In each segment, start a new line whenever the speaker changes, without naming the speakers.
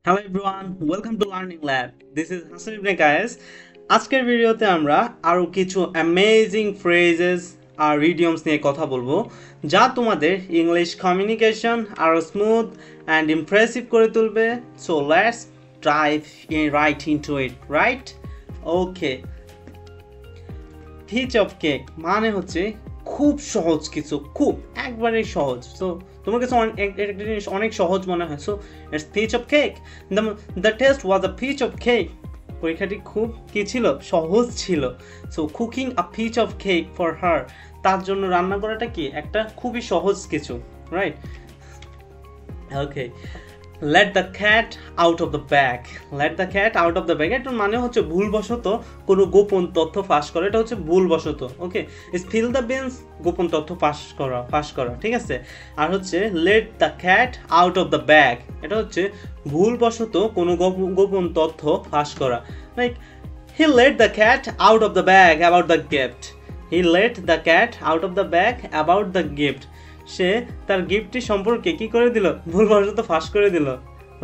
Hello everyone, welcome to Learning Lab. This is Hasan Ibn Qais. আজকের ভিডিওতে আমরা আরো কিছু অ্যামেজিং ফ্রেজেস আর ইডিয়মস নিয়ে কথা বলবো যা তোমাদের ইংলিশ কমিউনিকেশন আরো স্মুথ অ্যান্ড ইমপ্রেসিভ করে তুলবে। So let's dive right into it, right? Okay, piece of cake মানে হচ্ছে খুব সহজ কিছু, খুব একবারে সহজ। সো তোমার কাছে একটা জিনিস অনেক সহজ মনে হয়, so it's piece of cake. The test was a piece of cake. পরীক্ষাটি খুব কি ছিল? সহজ ছিল। So cooking a piece of cake for her, তার জন্য রান্না করাটা কি একটা খুবই সহজ কিছু, right? Okay, let the cat out of the bag. Let the cat out of the bag এটার মানে হচ্ছে ভুলবশত কোনো গোপন তথ্য ফাঁস করা। এটা হচ্ছে ভুলবশত। ওকে, spill the beans গোপন তথ্য ফাঁস করা, ঠিক আছে? আর হচ্ছে let the cat out of the bag এটা হচ্ছে ভুলবশত কোনো গোপন তথ্য ফাঁস করা। Like he let the cat out of the bag about the gift. He let the cat out of the bag about the gift. সে তার গিফটটি সম্পর্কে কি করে দিল? ভুলবশত ফাঁস করে দিল,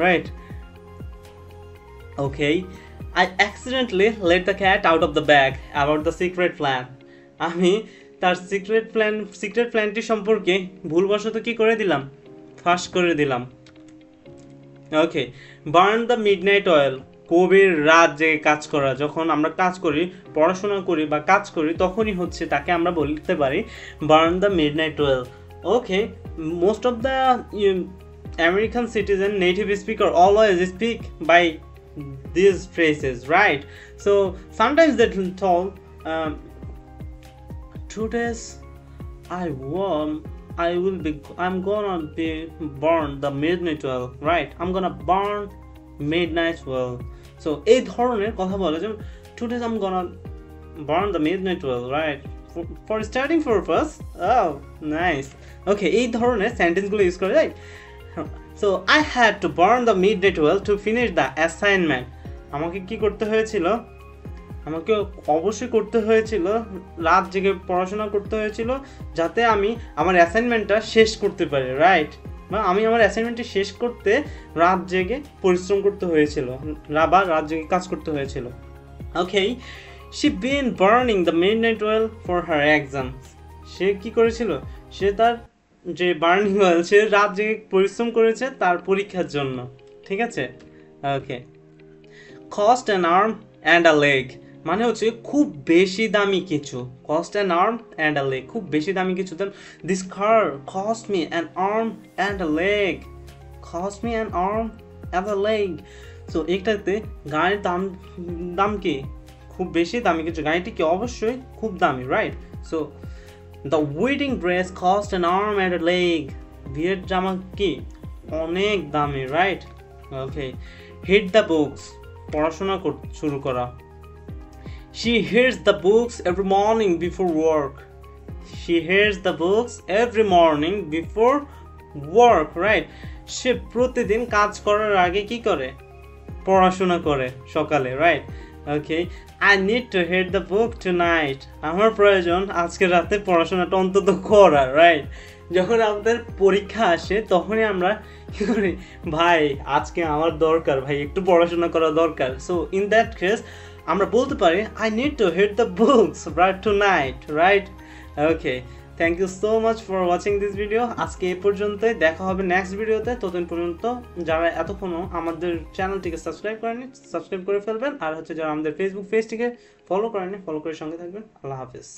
right? Okay, I accidentally let the cat out of the bag about the secret plan. আমি তার সিক্রেট প্ল্যানটি সম্পর্কে ভুলবশত কি করে দিলাম? ফাঁস করে দিলাম। ওকে, বার্ন দ্য মিডনাইট অয়েল। গভীর রাত জেগে কাজ করা। যখন আমরা কাজ করি, পড়াশোনা করি বা কাজ করি, তখনই হচ্ছে তাকে আমরা বলতে পারি burn the midnight oil. Okay, most of the American citizen native speaker always speak by these phrases, right? So sometimes they tell today's I'm gonna be burn the midnight oil, right? I'm gonna burn midnight oil. So এই ধরনের কথা বলে যে today's I'm gonna burn the midnight oil, right? For starting purpose. Oh, nice. Okay, এই ধরনের সেন্টেন্সগুলো use করে, right? So I had to burn the midnight well to finish the assignment. আমাকে কি করতে হয়েছিল? আমাকে অবশ্যই করতে হয়েছিল, রাত জেগে পড়াশোনা করতে হয়েছিল যাতে আমি আমার অ্যাসাইনমেন্টটা শেষ করতে পারি, রাইট? বা আমি আমার অ্যাসাইনমেন্টটি শেষ করতে রাত জেগে পরিশ্রম করতে হয়েছিল, রাত জেগে কাজ করতে হয়েছিল। ওকে, she been burning the midnight oil for her exams. সে কি করেছিল? সে তার যে বার্নিং অয়েল, সে রাত জেগে পরিশ্রম করেছে তার পরীক্ষার জন্য, ঠিক আছে? ওকে, cost an arm and a leg মানে হচ্ছে খুব বেশি দামি কিছু। cost an arm and a leg, খুব বেশি দামি কিছু। this car cost me an arm and a leg. cost me an arm and a leg. So এটাতে গাড়ির দাম কি? খুব বেশি দামি কিছু। গাড়িটি কি? অবশ্যই খুব দামি, right? So the wedding dress cost an arm and a leg. বিয়ের জামা কি? অনেক দামি, right? Okay, hit the books পড়াশোনা শুরু করা। She hits the books every morning before work. She hits the books every morning before work, right? সে প্রতিদিন কাজ করার আগে কি করে? পড়াশোনা করে সকালে, right? Okay, I need to hit the book tonight. আমার প্রয়োজন আজকে রাতে পড়াশোনাটা অন্তত করা, রাইট? যখন আমাদের পরীক্ষা আসে তখনই আমরা কি করি? ভাই আজকে আমার দরকার, ভাই একটু পড়াশোনা করা দরকার। সো ইন দ্যাট কেস আমরা বলতে পারি I need to hit the books right tonight, right? Okay, thank you so much for watching this video. আজকে এই পর্যন্তই, দেখা হবে নেক্সট ভিডিওতে। ততদিন পর্যন্ত যারা এতক্ষণও আমাদের চ্যানেলটিকে সাবস্ক্রাইব করেনি, সাবস্ক্রাইব করে ফেলবেন। আর হচ্ছে যারা আমাদের ফেসবুক পেজটিকে ফলো করেনি, ফলো করে সঙ্গে থাকবেন। আল্লাহ হাফিজ।